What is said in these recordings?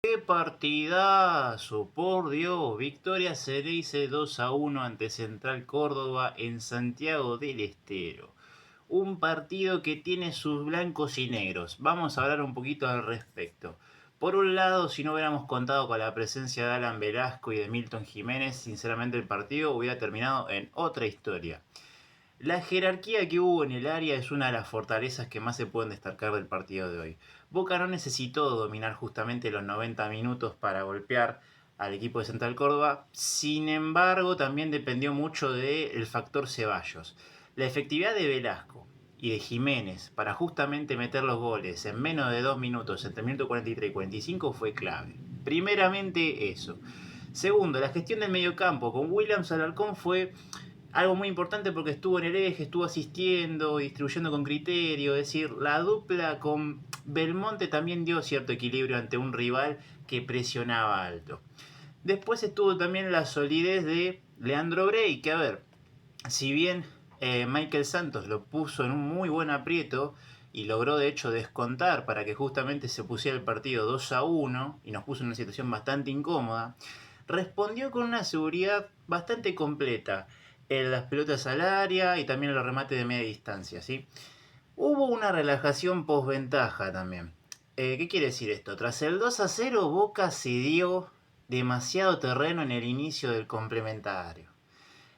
¡Qué partidazo! Por Dios, victoria Ceneice 2-1 ante Central Córdoba en Santiago del Estero. Un partido que tiene sus blancos y negros. Vamos a hablar un poquito al respecto. Por un lado, si no hubiéramos contado con la presencia de Alan Velasco y de Milton Jiménez, sinceramente el partido hubiera terminado en otra historia. La jerarquía que hubo en el área es una de las fortalezas que más se pueden destacar del partido de hoy. Boca no necesitó dominar justamente los 90 minutos para golpear al equipo de Central Córdoba, sin embargo también dependió mucho del factor Ceballos. La efectividad de Velasco y de Jiménez para justamente meter los goles en menos de 2 minutos, entre el minuto 43 y 45, fue clave. Primeramente eso. Segundo, la gestión del mediocampo con Williams Alarcón fue algo muy importante porque estuvo en el eje, estuvo asistiendo, distribuyendo con criterio. Es decir, la dupla con Belmonte también dio cierto equilibrio ante un rival que presionaba alto. Después estuvo también la solidez de Leandro Brey, que a ver, si bien Michael Santos lo puso en un muy buen aprieto y logró de hecho descontar para que justamente se pusiera el partido 2-1 y nos puso en una situación bastante incómoda, respondió con una seguridad bastante completa en las pelotas al área y también en los remates de media distancia, ¿sí? Hubo una relajación postventaja también. ¿Qué quiere decir esto? Tras el 2-0, Boca cedió demasiado terreno en el inicio del complementario.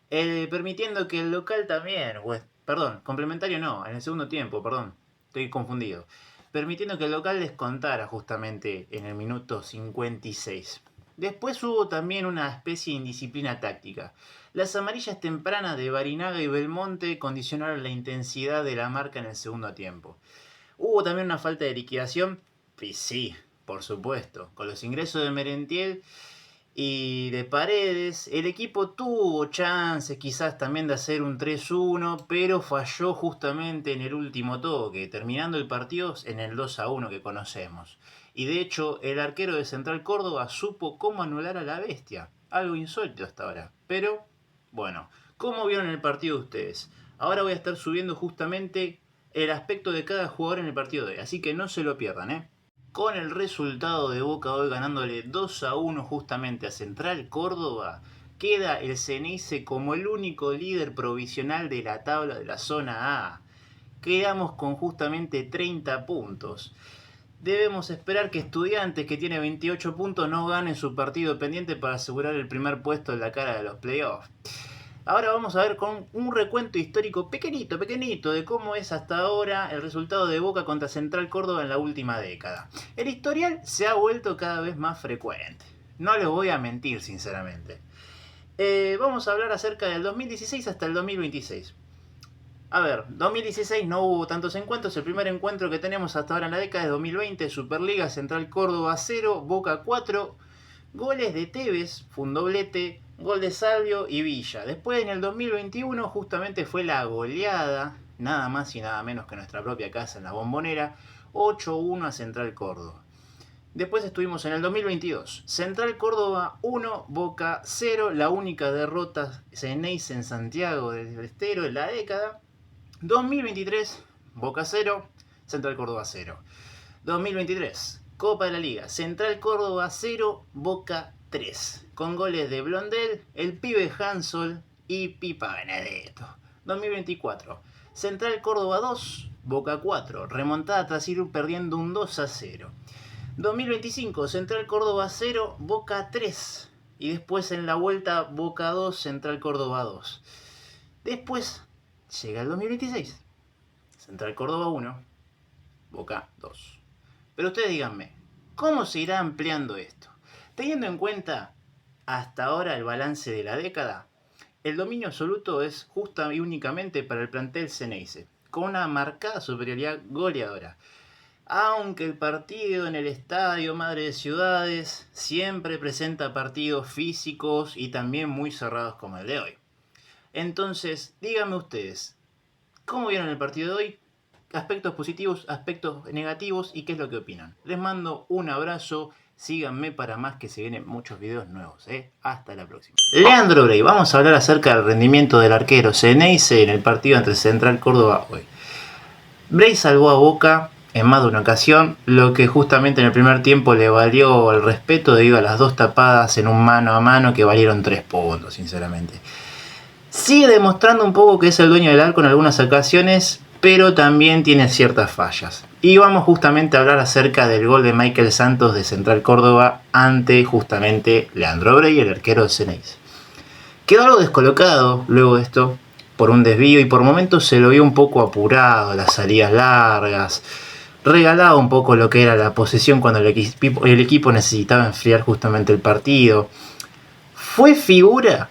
Permitiendo que el local también, perdón, complementario no, en el segundo tiempo, perdón, estoy confundido. Permitiendo que el local descontara justamente en el minuto 56. Después hubo también una especie de indisciplina táctica. Las amarillas tempranas de Barinaga y Belmonte condicionaron la intensidad de la marca en el segundo tiempo. Hubo también una falta de liquidación, y sí, por supuesto. Con los ingresos de Merentiel y de Paredes, el equipo tuvo chances quizás también de hacer un 3-1, pero falló justamente en el último toque, terminando el partido en el 2-1 que conocemos. Y de hecho, el arquero de Central Córdoba supo cómo anular a la bestia. Algo insólito hasta ahora. Pero, bueno, ¿cómo vieron el partido ustedes? Ahora voy a estar subiendo justamente el aspecto de cada jugador en el partido de hoy, así que no se lo pierdan, ¿eh? Con el resultado de Boca hoy ganándole 2-1 justamente a Central Córdoba, queda el Ceneice como el único líder provisional de la tabla de la zona A. Quedamos con justamente 30 puntos. Debemos esperar que Estudiantes, que tiene 28 puntos, no gane su partido pendiente para asegurar el primer puesto en la cara de los playoffs. Ahora vamos a ver con un recuento histórico pequeñito de cómo es hasta ahora el resultado de Boca contra Central Córdoba en la última década. El historial se ha vuelto cada vez más frecuente. No les voy a mentir, sinceramente. Vamos a hablar acerca del 2016 hasta el 2026. A ver, 2016 no hubo tantos encuentros. El primer encuentro que tenemos hasta ahora en la década es 2020, Superliga, Central Córdoba 0, Boca 4. Goles de Tevez, fue un doblete, gol de Salvio y Villa. Después en el 2021 justamente fue la goleada, nada más y nada menos que nuestra propia casa en la Bombonera, 8-1 a Central Córdoba. Después estuvimos en el 2022, Central Córdoba 1, Boca 0, la única derrota Ceneice en Santiago del Estero en la década. 2023, Boca 0, Central Córdoba 0. 2023, Copa de la Liga, Central Córdoba 0, Boca 3, con goles de Blondel, el pibe Hansol y Pipa Benedetto. 2024, Central Córdoba 2, Boca 4, remontada tras ir perdiendo un 2-0. 2025, Central Córdoba 0, Boca 3, y después en la vuelta Boca 2, Central Córdoba 2. Después llega el 2026, Central Córdoba 1, Boca 2. Pero ustedes díganme, ¿cómo se irá ampliando esto? Teniendo en cuenta hasta ahora el balance de la década, el dominio absoluto es justa y únicamente para el plantel Ceneice, con una marcada superioridad goleadora. Aunque el partido en el estadio Madre de Ciudades siempre presenta partidos físicos y también muy cerrados como el de hoy. Entonces, díganme ustedes, ¿cómo vieron el partido de hoy? Aspectos positivos, aspectos negativos y qué es lo que opinan. Les mando un abrazo, síganme para más que se vienen muchos videos nuevos. Hasta la próxima. Leandro Brey, vamos a hablar acerca del rendimiento del arquero Ceneice en el partido entre Central Córdoba hoy. Brey salvó a Boca en más de una ocasión, lo que justamente en el primer tiempo le valió el respeto debido a las 2 tapadas en un mano a mano que valieron 3 puntos, sinceramente. Sigue demostrando un poco que es el dueño del arco en algunas ocasiones, pero también tiene ciertas fallas. Y vamos justamente a hablar acerca del gol de Michael Santos de Central Córdoba ante justamente Leandro Brey, el arquero de Ceneice. Quedó algo descolocado luego de esto por un desvío y por momentos se lo vio un poco apurado, las salidas largas, regalaba un poco lo que era la posesión cuando el equipo necesitaba enfriar justamente el partido. ¿Fue figura?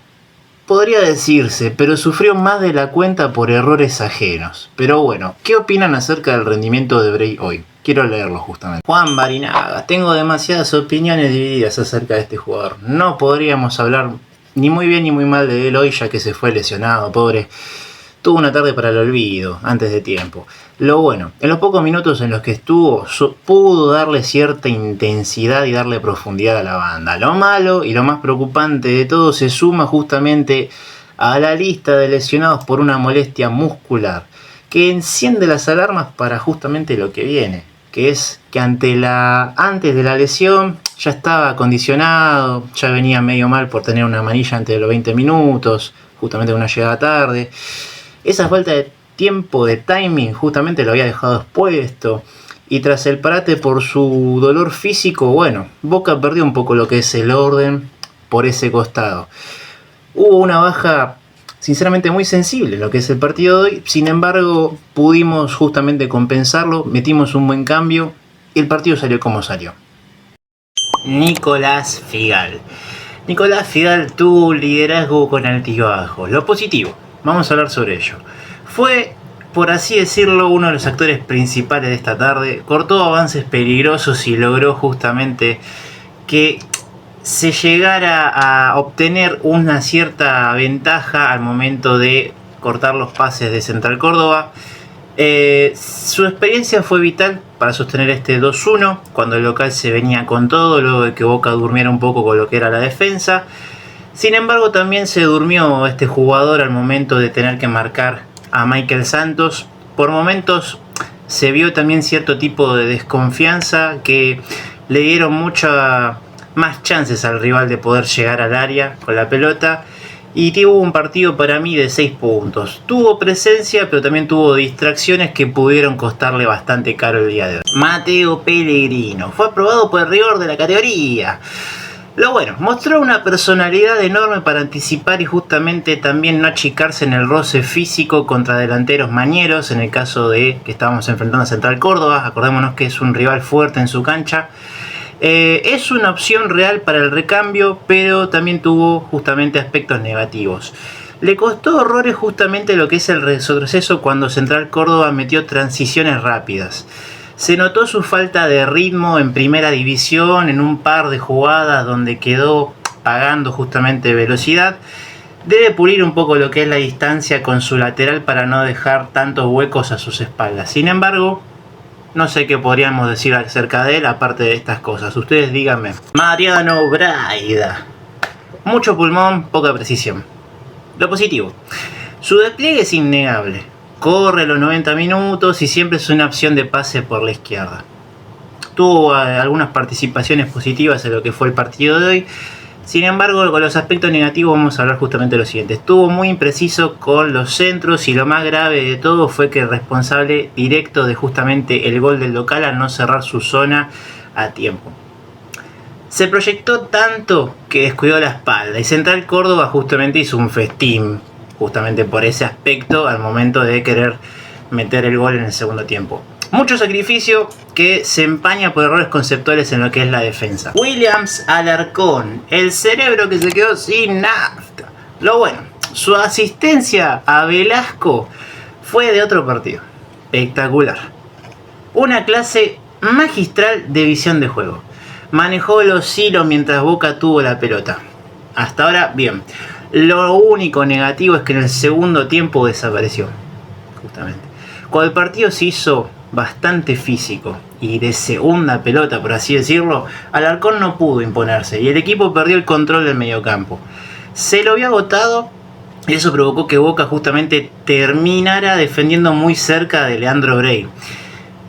Podría decirse, pero sufrió más de la cuenta por errores ajenos. Pero bueno, ¿qué opinan acerca del rendimiento de Brey hoy? Quiero leerlo justamente. Juan Barinaga, tengo demasiadas opiniones divididas acerca de este jugador. No podríamos hablar ni muy bien ni muy mal de él hoy, ya que se fue lesionado, pobre. Tuvo una tarde para el olvido, antes de tiempo. Lo bueno, en los pocos minutos en los que estuvo, pudo darle cierta intensidad y darle profundidad a la banda. Lo malo y lo más preocupante de todo se suma justamente a la lista de lesionados por una molestia muscular, que enciende las alarmas para justamente lo que viene, que es que antes de la lesión ya estaba acondicionado, ya venía medio mal por tener una manilla antes de los 20 minutos, justamente una llegada tarde. Esa falta de tiempo, de timing, justamente lo había dejado expuesto. Y tras el parate por su dolor físico, bueno, Boca perdió un poco lo que es el orden por ese costado. Hubo una baja sinceramente muy sensible en lo que es el partido de hoy. Sin embargo, pudimos justamente compensarlo, metimos un buen cambio y el partido salió como salió. Nicolás Figal. Nicolás Figal tuvo un liderazgo con altibajos. Lo positivo, vamos a hablar sobre ello. Fue, por así decirlo, uno de los actores principales de esta tarde. Cortó avances peligrosos y logró justamente que se llegara a obtener una cierta ventaja al momento de cortar los pases de Central Córdoba. Su experiencia fue vital para sostener este 2-1 cuando el local se venía con todo, luego de que Boca durmiera un poco con lo que era la defensa. Sin embargo, también se durmió este jugador al momento de tener que marcar a Michael Santos. Por momentos se vio también cierto tipo de desconfianza que le dieron muchas más chances al rival de poder llegar al área con la pelota. Y tuvo un partido para mí de 6 puntos. Tuvo presencia, pero también tuvo distracciones que pudieron costarle bastante caro el día de hoy. Mateo Pellegrino fue aprobado por el rigor de la categoría. Lo bueno, mostró una personalidad enorme para anticipar y justamente también no achicarse en el roce físico contra delanteros mañeros. En el caso de que estábamos enfrentando a Central Córdoba, acordémonos que es un rival fuerte en su cancha. Es una opción real para el recambio, pero también tuvo justamente aspectos negativos. Le costó horrores justamente lo que es el retroceso cuando Central Córdoba metió transiciones rápidas. Se notó su falta de ritmo en primera división en un par de jugadas donde quedó pagando justamente velocidad. Debe pulir un poco lo que es la distancia con su lateral para no dejar tantos huecos a sus espaldas. Sin embargo, no sé qué podríamos decir acerca de él, aparte de estas cosas. Ustedes díganme. Mariano Braida. Mucho pulmón, poca precisión. Lo positivo. Su despliegue es innegable. Corre los 90 minutos y siempre es una opción de pase por la izquierda. Tuvo algunas participaciones positivas en lo que fue el partido de hoy. Sin embargo, con los aspectos negativos vamos a hablar justamente de lo siguiente. Estuvo muy impreciso con los centros y lo más grave de todo fue que el responsable directo de justamente el gol del local al no cerrar su zona a tiempo. Se proyectó tanto que descuidó la espalda y Central Córdoba justamente hizo un festín justamente por ese aspecto al momento de querer meter el gol en el segundo tiempo. Mucho sacrificio que se empaña por errores conceptuales en lo que es la defensa. Williams Alarcón, el cerebro que se quedó sin nafta. Lo bueno, su asistencia a Velasco fue de otro partido. Espectacular. Una clase magistral de visión de juego. Manejó los hilos mientras Boca tuvo la pelota. Hasta ahora, bien. Lo único negativo es que en el segundo tiempo desapareció. Justamente. Cuando el partido se hizo bastante físico y de segunda pelota, por así decirlo, Alarcón no pudo imponerse y el equipo perdió el control del mediocampo. Se lo había agotado y eso provocó que Boca justamente terminara defendiendo muy cerca de Leandro Brey.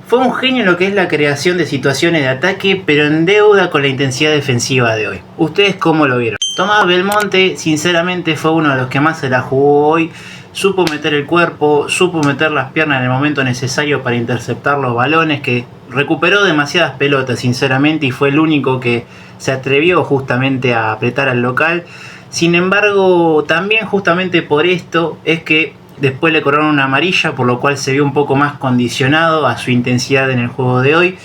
Fue un genio en lo que es la creación de situaciones de ataque, pero en deuda con la intensidad defensiva de hoy. ¿Ustedes cómo lo vieron? Tomás Belmonte sinceramente fue uno de los que más se la jugó hoy. Supo meter el cuerpo, supo meter las piernas en el momento necesario para interceptar los balones, que recuperó demasiadas pelotas sinceramente y fue el único que se atrevió justamente a apretar al local. Sin embargo, también justamente por esto es que después le cobraron una amarilla, por lo cual se vio un poco más condicionado a su intensidad en el juego de hoy.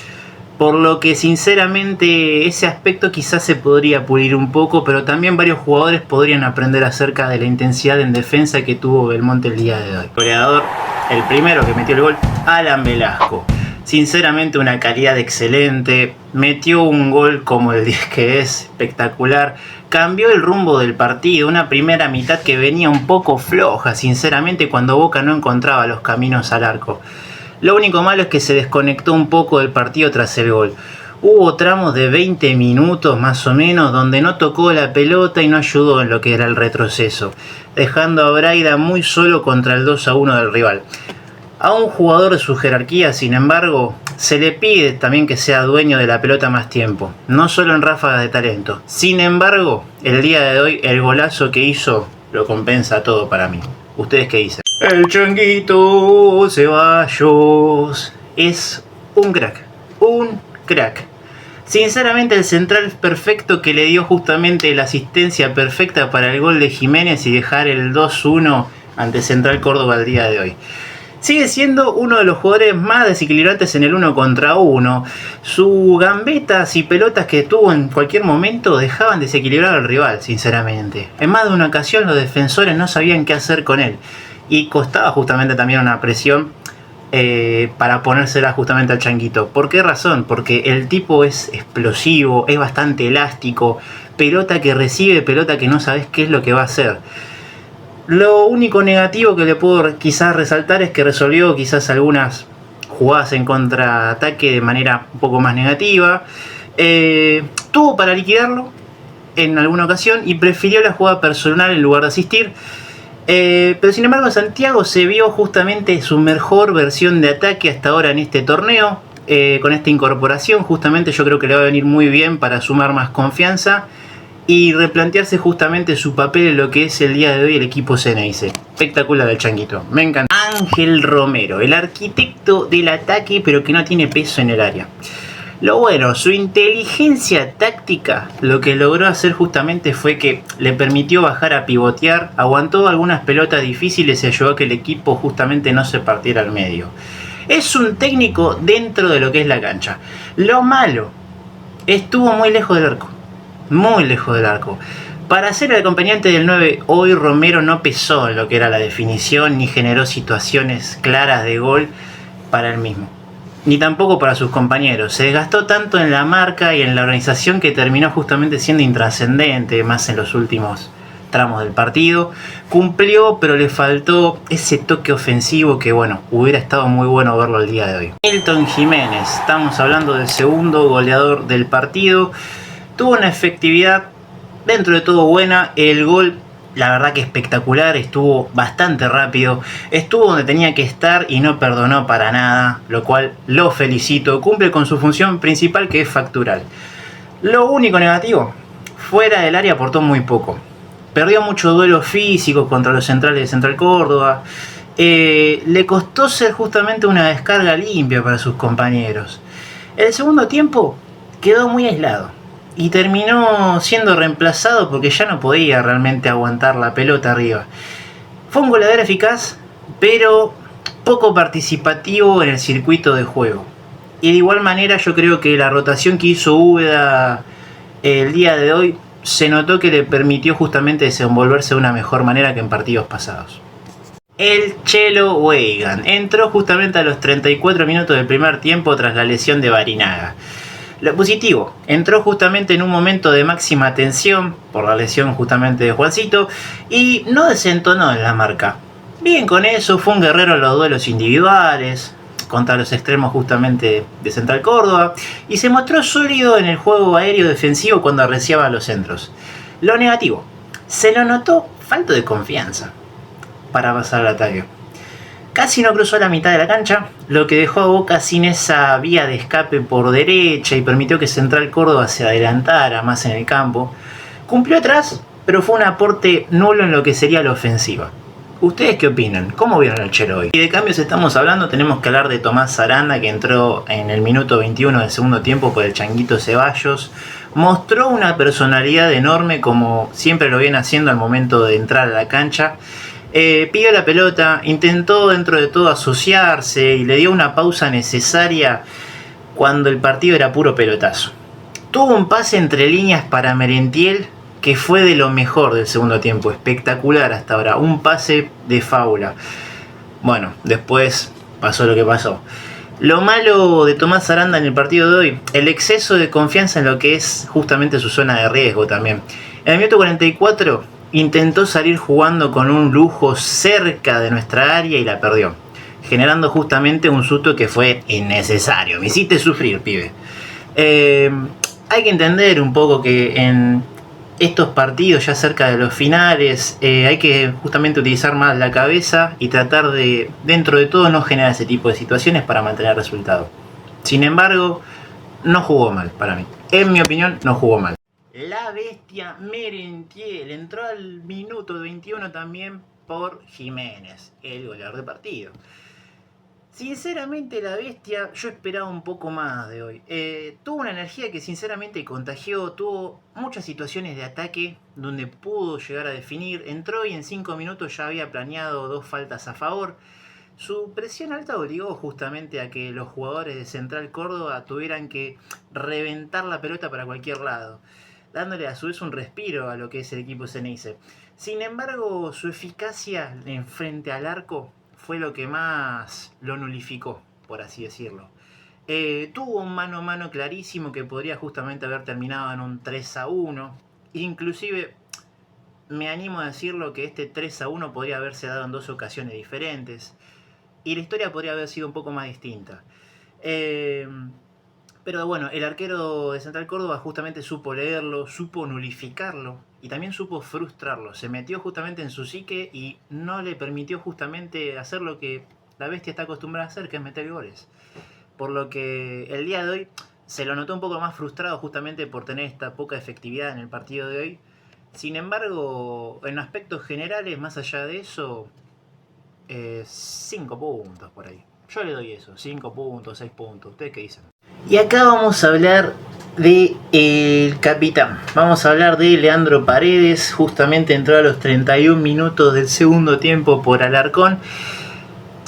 Por lo que sinceramente ese aspecto quizás se podría pulir un poco, pero también varios jugadores podrían aprender acerca de la intensidad en defensa que tuvo Belmonte el día de hoy. Goleador, el primero que metió el gol, Alan Velasco. Sinceramente una calidad excelente, metió un gol como el 10 que es, espectacular. Cambió el rumbo del partido, una primera mitad que venía un poco floja, sinceramente, cuando Boca no encontraba los caminos al arco. Lo único malo es que se desconectó un poco del partido tras el gol. Hubo tramos de 20 minutos más o menos donde no tocó la pelota y no ayudó en lo que era el retroceso, dejando a Braida muy solo contra el 2-1 del rival. A un jugador de su jerarquía, sin embargo, se le pide también que sea dueño de la pelota más tiempo, no solo en ráfagas de talento. Sin embargo, el día de hoy el golazo que hizo lo compensa todo para mí. ¿Ustedes qué dicen? El Changuito Ceballos es un crack, un crack. Sinceramente el central perfecto que le dio justamente la asistencia perfecta para el gol de Jiménez y dejar el 2-1 ante Central Córdoba el día de hoy. Sigue siendo uno de los jugadores más desequilibrantes en el 1 contra 1. Sus gambetas y pelotas que tuvo en cualquier momento dejaban desequilibrar al rival, sinceramente. En más de una ocasión los defensores no sabían qué hacer con él. Y costaba justamente también una presión para ponérsela justamente al Changuito. ¿Por qué razón? Porque el tipo es explosivo, es bastante elástico. Pelota que recibe, pelota que no sabes qué es lo que va a hacer. Lo único negativo que le puedo quizás resaltar es que resolvió quizás algunas jugadas en contraataque de manera un poco más negativa. Tuvo para liquidarlo en alguna ocasión y prefirió la jugada personal en lugar de asistir. Pero sin embargo Santiago se vio justamente su mejor versión de ataque hasta ahora en este torneo. Con esta incorporación justamente yo creo que le va a venir muy bien para sumar más confianza y replantearse justamente su papel en lo que es el día de hoy el equipo Ceneice. Espectacular el Changuito, me encanta. Ángel Romero, el arquitecto del ataque pero que no tiene peso en el área. Lo bueno, su inteligencia táctica lo que logró hacer justamente fue que le permitió bajar a pivotear, aguantó algunas pelotas difíciles y ayudó a que el equipo justamente no se partiera al medio. Es un técnico dentro de lo que es la cancha. Lo malo, estuvo muy lejos del arco. Muy lejos del arco. Para ser el acompañante del 9, hoy Romero no pesó en lo que era la definición ni generó situaciones claras de gol para él mismo, ni tampoco para sus compañeros. Se desgastó tanto en la marca y en la organización que terminó justamente siendo intrascendente más en los últimos tramos del partido. Cumplió, pero le faltó ese toque ofensivo que bueno, hubiera estado muy bueno verlo el día de hoy. Milton Jiménez, estamos hablando del segundo goleador del partido. Tuvo una efectividad dentro de todo buena. El gol, la verdad que espectacular, estuvo bastante rápido, estuvo donde tenía que estar y no perdonó para nada, lo cual lo felicito. Cumple con su función principal, que es facturar. Lo único negativo, fuera del área aportó muy poco. Perdió muchos duelos físicos contra los centrales de Central Córdoba. Le costó ser justamente una descarga limpia para sus compañeros. El segundo tiempo quedó muy aislado y terminó siendo reemplazado porque ya no podía realmente aguantar la pelota arriba. Fue un goleador eficaz, pero poco participativo en el circuito de juego. Y de igual manera yo creo que la rotación que hizo Úbeda el día de hoy se notó que le permitió justamente desenvolverse de una mejor manera que en partidos pasados. El Chelo Weigan entró justamente a los 34 minutos del primer tiempo tras la lesión de Barinaga. Lo positivo, entró justamente en un momento de máxima tensión por la lesión justamente de Juancito y no desentonó en la marca. Bien con eso, fue un guerrero en los duelos individuales contra los extremos justamente de Central Córdoba y se mostró sólido en el juego aéreo defensivo cuando arreciaba los centros. Lo negativo, se lo notó falta de confianza para pasar al ataque. casi no cruzó la mitad de la cancha, lo que dejó a Boca sin esa vía de escape por derecha y permitió que Central Córdoba se adelantara más en el campo. Cumplió atrás, pero fue un aporte nulo en lo que sería la ofensiva. ¿Ustedes qué opinan? ¿Cómo vieron al Chelo hoy? Y de cambios estamos hablando, tenemos que hablar de Tomás Aranda, que entró en el minuto 21 del segundo tiempo por el Changuito Ceballos. Mostró una personalidad enorme, como siempre lo viene haciendo al momento de entrar a la cancha. Pidió la pelota, intentó dentro de todo asociarse y le dio una pausa necesaria cuando el partido era puro pelotazo. Tuvo un pase entre líneas para Merentiel que fue de lo mejor del segundo tiempo, espectacular hasta ahora, un pase de fábula. Bueno, después pasó lo que pasó. Lo malo de Tomás Aranda en el partido de hoy, el exceso de confianza en lo que es justamente su zona de riesgo también. En el minuto 44 intentó salir jugando con un lujo cerca de nuestra área y la perdió, generando justamente un susto que fue innecesario. Me hiciste sufrir, pibe. Hay que entender un poco que en estos partidos ya cerca de los finales hay que justamente utilizar más la cabeza y tratar de, dentro de todo, no generar ese tipo de situaciones para mantener el resultado. Sin embargo, no jugó mal para mí. En mi opinión, no jugó mal. La bestia Merentiel entró al minuto 21 también por Jiménez, el goleador de partido. Sinceramente la bestia, yo esperaba un poco más de hoy. Tuvo una energía que sinceramente contagió, tuvo muchas situaciones de ataque donde pudo llegar a definir. Entró y en 5 minutos ya había planeado 2 faltas a favor. Su presión alta obligó justamente a que los jugadores de Central Córdoba tuvieran que reventar la pelota para cualquier lado, dándole a su vez un respiro a lo que es el equipo Ceneice. Sin embargo, su eficacia en frente al arco fue lo que más lo nulificó, por así decirlo. Tuvo un mano a mano clarísimo que podría justamente haber terminado en un 3-1. Inclusive me animo a decirlo que este 3-1 podría haberse dado en 2 ocasiones diferentes. Y la historia podría haber sido un poco más distinta. Pero bueno, el arquero de Central Córdoba justamente supo leerlo, supo nulificarlo y también supo frustrarlo. Se metió justamente en su psique y no le permitió justamente hacer lo que la bestia está acostumbrada a hacer, que es meter goles. Por lo que el día de hoy se lo notó un poco más frustrado justamente por tener esta poca efectividad en el partido de hoy. Sin embargo, en aspectos generales, más allá de eso, 5 puntos por ahí. Yo le doy eso, 5 puntos, 6 puntos. ¿Ustedes qué dicen? Y acá vamos a hablar de el capitán. Vamos a hablar de Leandro Paredes. Justamente entró a los 31 minutos del segundo tiempo por Alarcón.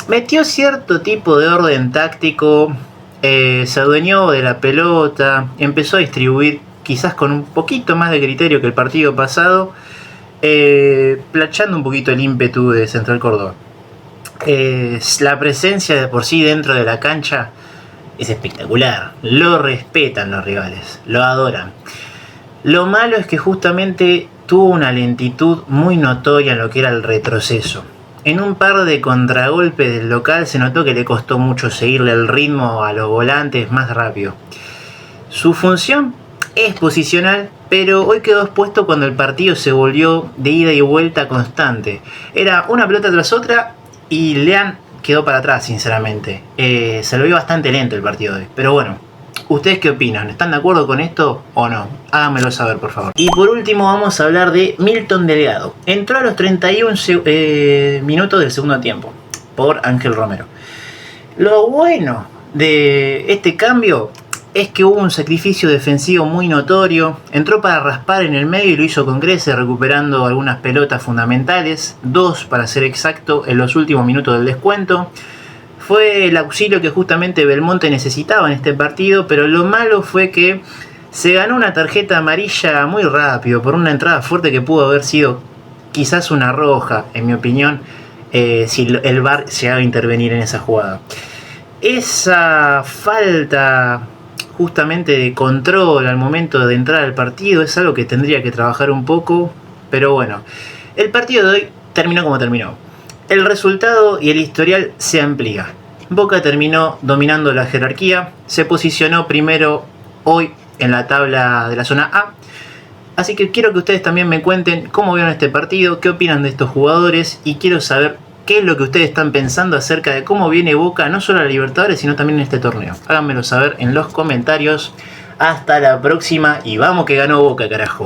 Metió cierto tipo de orden táctico. Se adueñó de la pelota. Empezó a distribuir quizás con un poquito más de criterio que el partido pasado. Plachando un poquito el ímpetu de Central Córdoba. La presencia de por sí dentro de la cancha es espectacular, lo respetan los rivales, lo adoran. Lo malo es que justamente tuvo una lentitud muy notoria en lo que era el retroceso. En un par de contragolpes del local se notó que le costó mucho seguirle el ritmo a los volantes más rápido. Su función es posicional, pero hoy quedó expuesto cuando el partido se volvió de ida y vuelta constante. Era una pelota tras otra y Lean quedó para atrás, sinceramente. Se lo vio bastante lento el partido de hoy. Pero bueno, ¿ustedes qué opinan? ¿Están de acuerdo con esto o no? Háganmelo saber, por favor. Y por último vamos a hablar de Milton Delgado. Entró a los 31 minutos del segundo tiempo por Ángel Romero. Lo bueno de este cambio es que hubo un sacrificio defensivo muy notorio. Entró para raspar en el medio y lo hizo con creces, recuperando algunas pelotas fundamentales, 2 para ser exacto, en los últimos minutos del descuento. Fue el auxilio que justamente Belmonte necesitaba en este partido, pero lo malo fue que se ganó una tarjeta amarilla muy rápido por una entrada fuerte que pudo haber sido quizás una roja, en mi opinión, si el VAR llegaba a intervenir en esa jugada. Esa falta justamente de control al momento de entrar al partido es algo que tendría que trabajar un poco, pero bueno, el partido de hoy terminó como terminó. El resultado y el historial se amplía. Boca terminó dominando la jerarquía, se posicionó primero hoy en la tabla de la zona A, así que quiero que ustedes también me cuenten cómo vieron este partido, qué opinan de estos jugadores y quiero saber qué es lo que ustedes están pensando acerca de cómo viene Boca, no solo a la Libertadores, sino también en este torneo. Háganmelo saber en los comentarios. Hasta la próxima y vamos que ganó Boca, carajo.